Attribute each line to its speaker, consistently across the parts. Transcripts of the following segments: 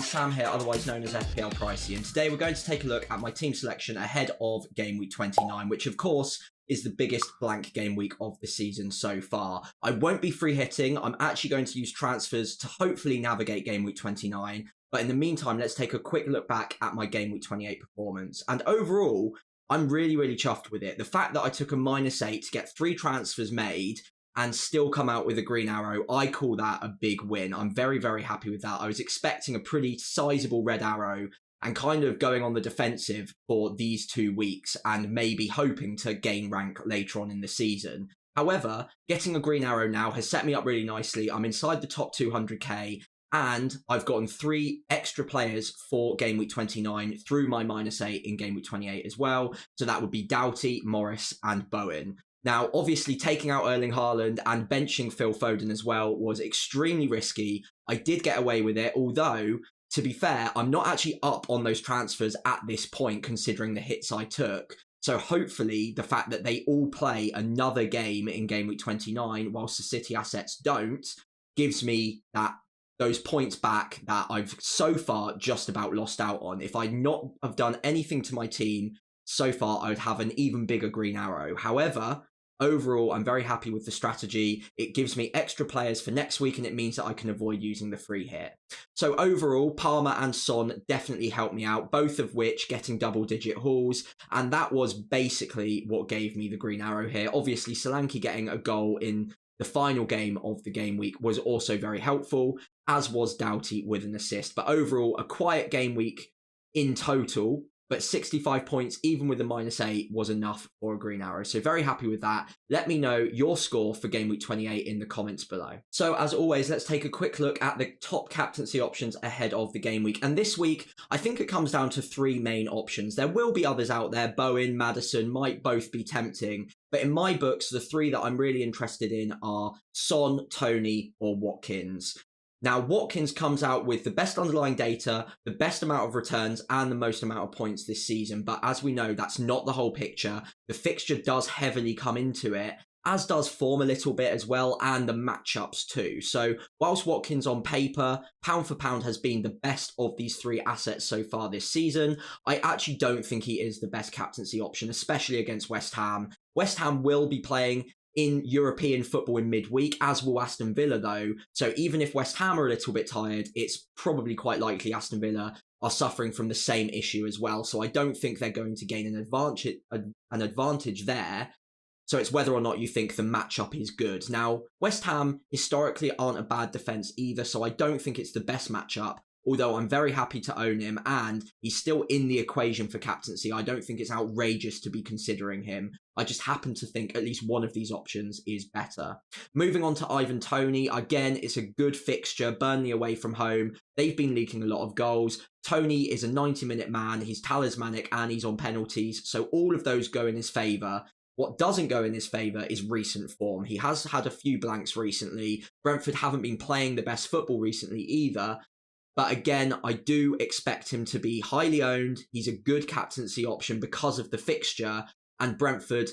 Speaker 1: Sam here, otherwise known as FPL Pricey, and today we're going to take a look at my team selection ahead of Game Week 29, which of course is the biggest blank game week of the season so far. I won't be free hitting, I'm actually going to use transfers to hopefully navigate Game Week 29, but in the meantime, let's take a quick look back at my Game Week 28 performance. And overall, I'm really chuffed with it. The fact that I took a -8 to get 3 transfers made and still come out with a green arrow, I call that a big win. I'm very happy with that. I was expecting a pretty sizable red arrow and kind of going on the defensive for these 2 weeks and maybe hoping to gain rank later on in the season. However, getting a green arrow now has set me up really nicely. I'm inside the top 200k and I've gotten 3 extra players for Game Week 29 through my -8 in Game Week 28 as well. So that would be Doughty, Morris and Bowen. Now, obviously, taking out Erling Haaland and benching Phil Foden as well was extremely risky. I did get away with it, although, to be fair, I'm not actually up on those transfers at this point, considering the hits I took. So hopefully, the fact that they all play another game in Game Week 29, whilst the City assets don't, gives me those points back that I've so far just about lost out on. If I'd not have done anything to my team so far, I would have an even bigger green arrow. However, overall, I'm very happy with the strategy. It gives me extra players for next week, and it means that I can avoid using the free hit. So overall, Palmer and Son definitely helped me out, both of which getting double-digit hauls, and that was basically what gave me the green arrow here. Obviously, Solanke getting a goal in the final game of the game week was also very helpful, as was Doughty with an assist. But overall, a quiet game week in total, but 65 points, even with a -8, was enough for a green arrow. So very happy with that. Let me know your score for Game Week 28 in the comments below. So as always, let's take a quick look at the top captaincy options ahead of the game week. And this week, I think it comes down to 3 main options. There will be others out there. Bowen, Maddison might both be tempting. But in my books, the 3 that I'm really interested in are Son, Toney, or Watkins. Now, Watkins comes out with the best underlying data, the best amount of returns, and the most amount of points this season. But as we know, that's not the whole picture. The fixture does heavily come into it, as does form a little bit as well, and the matchups too. So whilst Watkins on paper, pound for pound, has been the best of these 3 assets so far this season, I actually don't think he is the best captaincy option, especially against West Ham. West Ham will be playing in European football in midweek, as will Aston Villa though. So even if West Ham are a little bit tired, it's probably quite likely Aston Villa are suffering from the same issue as well. So I don't think they're going to gain an advantage there. So it's whether or not you think the matchup is good. Now, West Ham historically aren't a bad defence either, so I don't think it's the best matchup. Although I'm very happy to own him, and he's still in the equation for captaincy. I don't think it's outrageous to be considering him. I just happen to think at least one of these options is better. Moving on to Ivan Toney. Again, it's a good fixture. Burnley away from home. They've been leaking a lot of goals. Toney is a 90-minute man. He's talismanic and he's on penalties. So all of those go in his favour. What doesn't go in his favour is recent form. He has had a few blanks recently. Brentford haven't been playing the best football recently either. But again, I do expect him to be highly owned. He's a good captaincy option because of the fixture, and Brentford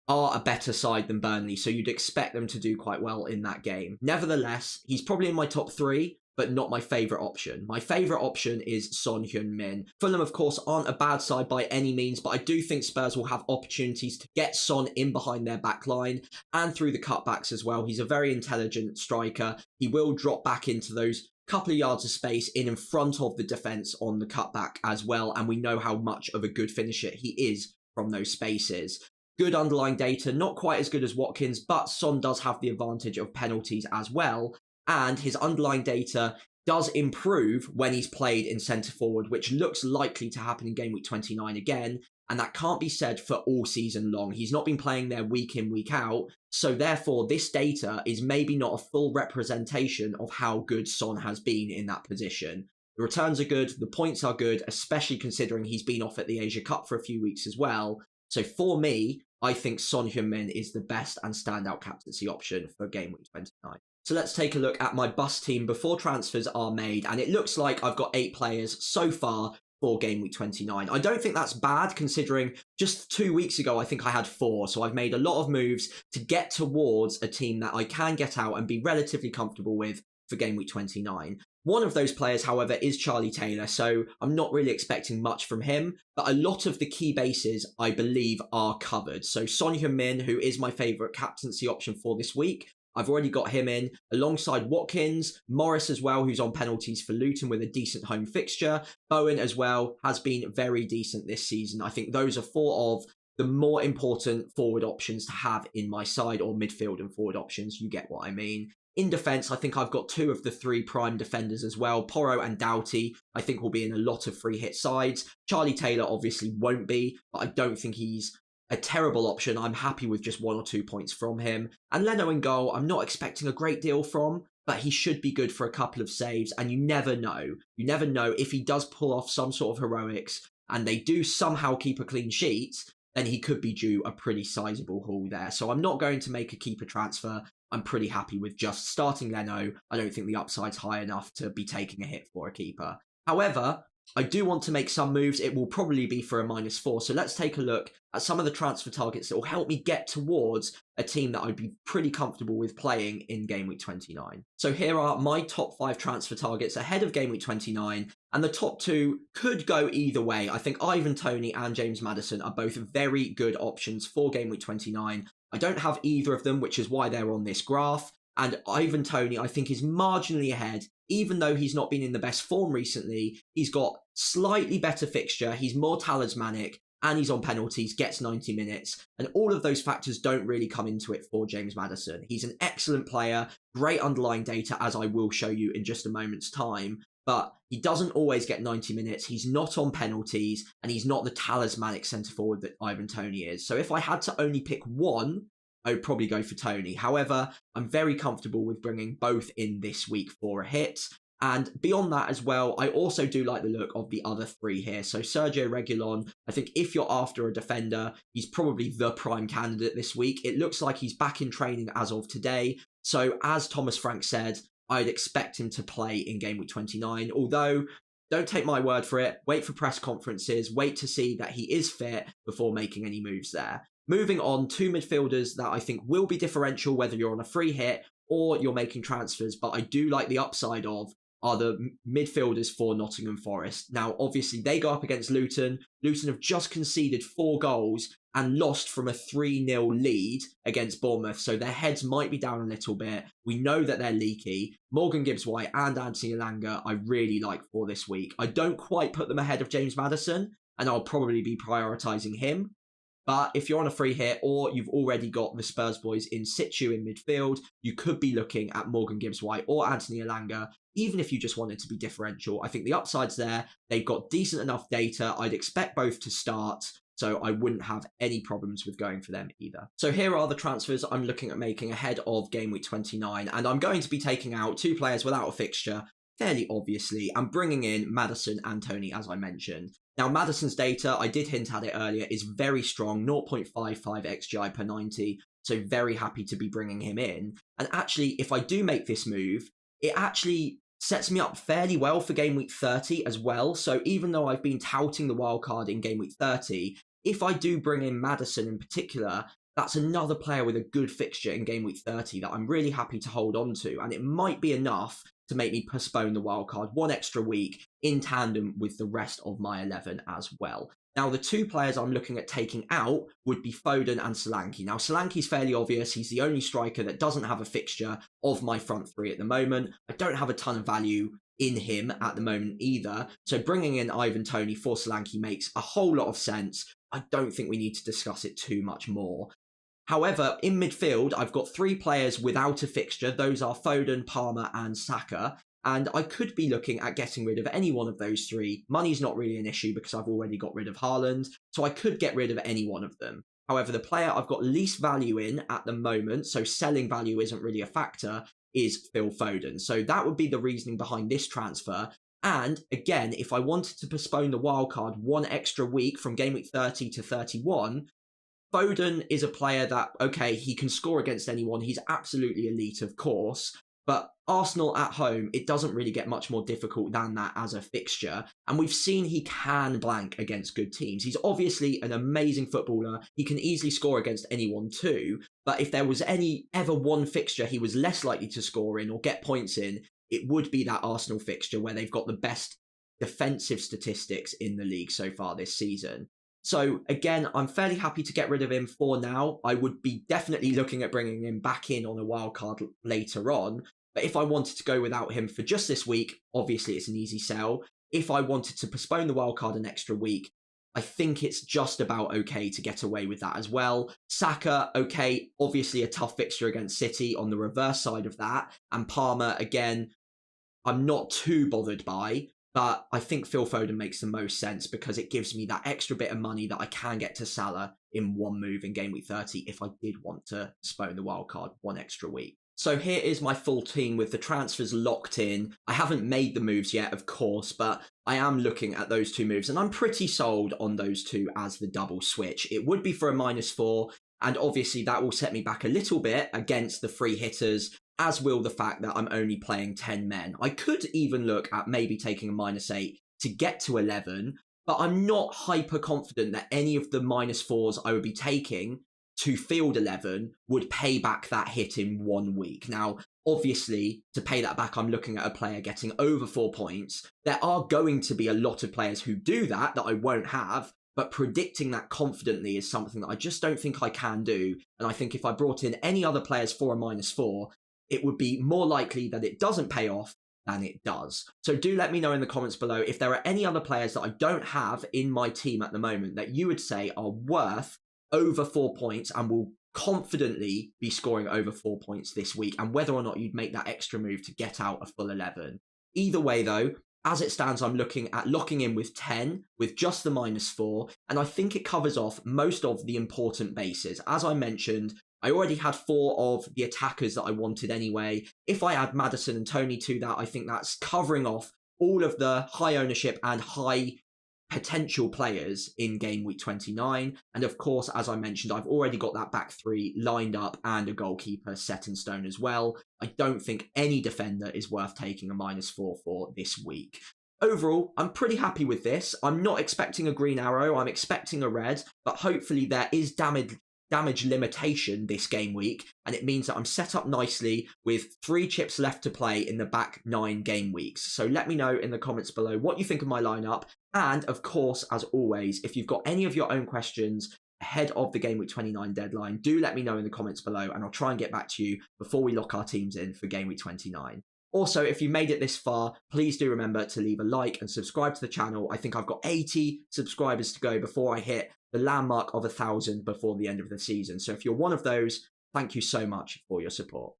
Speaker 1: are a better side than Burnley, so you'd expect them to do quite well in that game. Nevertheless, he's probably in my top 3, but not my favourite option. My favourite option is Son Heung-min. Fulham, of course, aren't a bad side by any means, but I do think Spurs will have opportunities to get Son in behind their back line and through the cutbacks as well. He's a very intelligent striker. He will drop back into those couple of yards of space in front of the defence on the cutback as well, and we know how much of a good finisher he is from those spaces. Good underlying data, not quite as good as Watkins, but Son does have the advantage of penalties as well, and his underlying data does improve when he's played in centre forward, which looks likely to happen in Game Week 29 again, and that can't be said for all season long. He's not been playing there week in, week out, so therefore this data is maybe not a full representation of how good Son has been in that position. The returns are good, the points are good, especially considering he's been off at the Asia Cup for a few weeks as well. So for me, I think Son Heung-min is the best and standout captaincy option for Game Week 29. So let's take a look at my bust team before transfers are made, and it looks like I've got 8 players so far for Game Week 29. I don't think that's bad, considering just 2 weeks ago I think I had 4, so I've made a lot of moves to get towards a team that I can get out and be relatively comfortable with for game week 29. One of those players, however, is Charlie Taylor, so I'm not really expecting much from him, but a lot of the key bases, I believe, are covered. So Son Heung-min, who is my favourite captaincy option for this week, I've already got him in, alongside Watkins, Morris as well, who's on penalties for Luton with a decent home fixture. Bowen as well has been very decent this season. I think those are four of the more important forward options to have in my side, or midfield and forward options, you get what I mean. In defence, I think I've got two of the three prime defenders as well. Porro and Doughty, I think, will be in a lot of free hit sides. Charlie Taylor obviously won't be, but I don't think he's a terrible option. I'm happy with just 1 or 2 points from him. And Leno in goal, I'm not expecting a great deal from, but he should be good for a couple of saves. And you never know. You never know if he does pull off some sort of heroics and they do somehow keep a clean sheet, then he could be due a pretty sizable haul there. So I'm not going to make a keeper transfer. I'm pretty happy with just starting Leno. I don't think the upside's high enough to be taking a hit for a keeper. However, I do want to make some moves. It will probably be for a -4. So let's take a look at some of the transfer targets that will help me get towards a team that I'd be pretty comfortable with playing in game week 29. So here are my top 5 transfer targets ahead of game week 29. And the top 2 could go either way. I think Ivan Toney and James Maddison are both very good options for game week 29. I don't have either of them, which is why they're on this graph. And Ivan Toney, I think, is marginally ahead, even though he's not been in the best form recently. He's got slightly better fixture, he's more talismanic, and he's on penalties, gets 90 minutes. And all of those factors don't really come into it for James Maddison. He's an excellent player, great underlying data, as I will show you in just a moment's time. But he doesn't always get 90 minutes, he's not on penalties, and he's not the talismanic centre-forward that Ivan Toney is. So if I had to only pick one, I would probably go for Toney. However, I'm very comfortable with bringing both in this week for a hit. And beyond that as well, I also do like the look of the other 3 here. So Sergio Reguilon, I think if you're after a defender, he's probably the prime candidate this week. It looks like he's back in training as of today. So as Thomas Frank said, I'd expect him to play in game week 29. Although, don't take my word for it. Wait for press conferences. Wait to see that he is fit before making any moves there. Moving on to midfielders that I think will be differential, whether you're on a free hit or you're making transfers, but I do like the upside of, are the midfielders for Nottingham Forest. Now, obviously, they go up against Luton. Luton have just conceded 4 goals and lost from a 3-0 lead against Bournemouth, so their heads might be down a little bit. We know that they're leaky. Morgan Gibbs-White and Anthony Elanga I really like for this week. I don't quite put them ahead of James Maddison, and I'll probably be prioritising him. But if you're on a free hit or you've already got the Spurs boys in situ in midfield, you could be looking at Morgan Gibbs-White or Anthony Elanga, even if you just wanted to be differential. I think the upside's there. They've got decent enough data. I'd expect both to start, so I wouldn't have any problems with going for them either. So here are the transfers I'm looking at making ahead of game week 29, and I'm going to be taking out 2 players without a fixture, fairly obviously, and bringing in Maddison and Toney, as I mentioned. Now, Maddison's data, I did hint at it earlier, is very strong, 0.55 XGI per 90, so very happy to be bringing him in. And actually, if I do make this move, it actually sets me up fairly well for game week 30 as well. So even though I've been touting the wildcard in game week 30, if I do bring in Maddison in particular, that's another player with a good fixture in game week 30 that I'm really happy to hold on to, and it might be enough to make me postpone the wildcard 1 extra week in tandem with the rest of my 11 as well. Now, the 2 players I'm looking at taking out would be Foden and Solanke. Now, Solanke's fairly obvious. He's the only striker that doesn't have a fixture of my front 3 at the moment. I don't have a ton of value in him at the moment either. So bringing in Ivan Toney for Solanke makes a whole lot of sense. I don't think we need to discuss it too much more. However, in midfield, I've got 3 players without a fixture. Those are Foden, Palmer and Saka. And I could be looking at getting rid of any one of those 3. Money's not really an issue because I've already got rid of Haaland, so I could get rid of any one of them. However, the player I've got least value in at the moment, so selling value isn't really a factor, is Phil Foden. So that would be the reasoning behind this transfer. And again, if I wanted to postpone the wildcard 1 extra week from game week 30 to 31, Foden is a player that, okay, he can score against anyone. He's absolutely elite, of course. But Arsenal at home, it doesn't really get much more difficult than that as a fixture. And we've seen he can blank against good teams. He's obviously an amazing footballer. He can easily score against anyone too. But if there was ever one fixture he was less likely to score in or get points in, it would be that Arsenal fixture where they've got the best defensive statistics in the league so far this season. So again, I'm fairly happy to get rid of him for now. I would be definitely looking at bringing him back in on a wild card later on. But if I wanted to go without him for just this week, obviously it's an easy sell. If I wanted to postpone the wild card an extra week, I think it's just about okay to get away with that as well. Saka, okay, obviously a tough fixture against City on the reverse side of that. And Palmer, again, I'm not too bothered by. But I think Phil Foden makes the most sense because it gives me that extra bit of money that I can get to Salah in one move in game week 30 if I did want to postpone the wildcard one extra week. So here is my full team with the transfers locked in. I haven't made the moves yet, of course, but I am looking at those two moves and I'm pretty sold on those two as the double switch. It would be for a -4, and obviously that will set me back a little bit against the free hitters, as will the fact that I'm only playing 10 men. I could even look at maybe taking a -8 to get to 11, but I'm not hyper confident that any of the -4s I would be taking to field 11 would pay back that hit in 1 week. Now, obviously, to pay that back, I'm looking at a player getting over 4 points. There are going to be a lot of players who do that I won't have, but predicting that confidently is something that I just don't think I can do. And I think if I brought in any other players for a -4, it would be more likely that it doesn't pay off than it does. So do let me know in the comments below if there are any other players that I don't have in my team at the moment that you would say are worth over 4 points and will confidently be scoring over 4 points this week, and whether or not you'd make that extra move to get out a full 11. Either way though, as it stands, I'm looking at locking in with 10 with just the -4, and I think it covers off most of the important bases. As I mentioned, I already had 4 of the attackers that I wanted anyway. If I add Maddison and Tony to that, I think that's covering off all of the high ownership and high potential players in game week 29. And of course, as I mentioned, I've already got that back 3 lined up and a goalkeeper set in stone as well. I don't think any defender is worth taking a -4 for this week. Overall, I'm pretty happy with this. I'm not expecting a green arrow, I'm expecting a red, but hopefully there is damage limitation this game week, and it means that I'm set up nicely with 3 chips left to play in the back 9 game weeks. So let me know in the comments below what you think of my lineup, and of course, as always, if you've got any of your own questions ahead of the game week 29 deadline, do let me know in the comments below and I'll try and get back to you before we lock our teams in for game week 29. Also, if you made it this far, please do remember to leave a like and subscribe to the channel. I think I've got 80 subscribers to go before I hit the landmark of 1,000 before the end of the season. So if you're one of those, thank you so much for your support.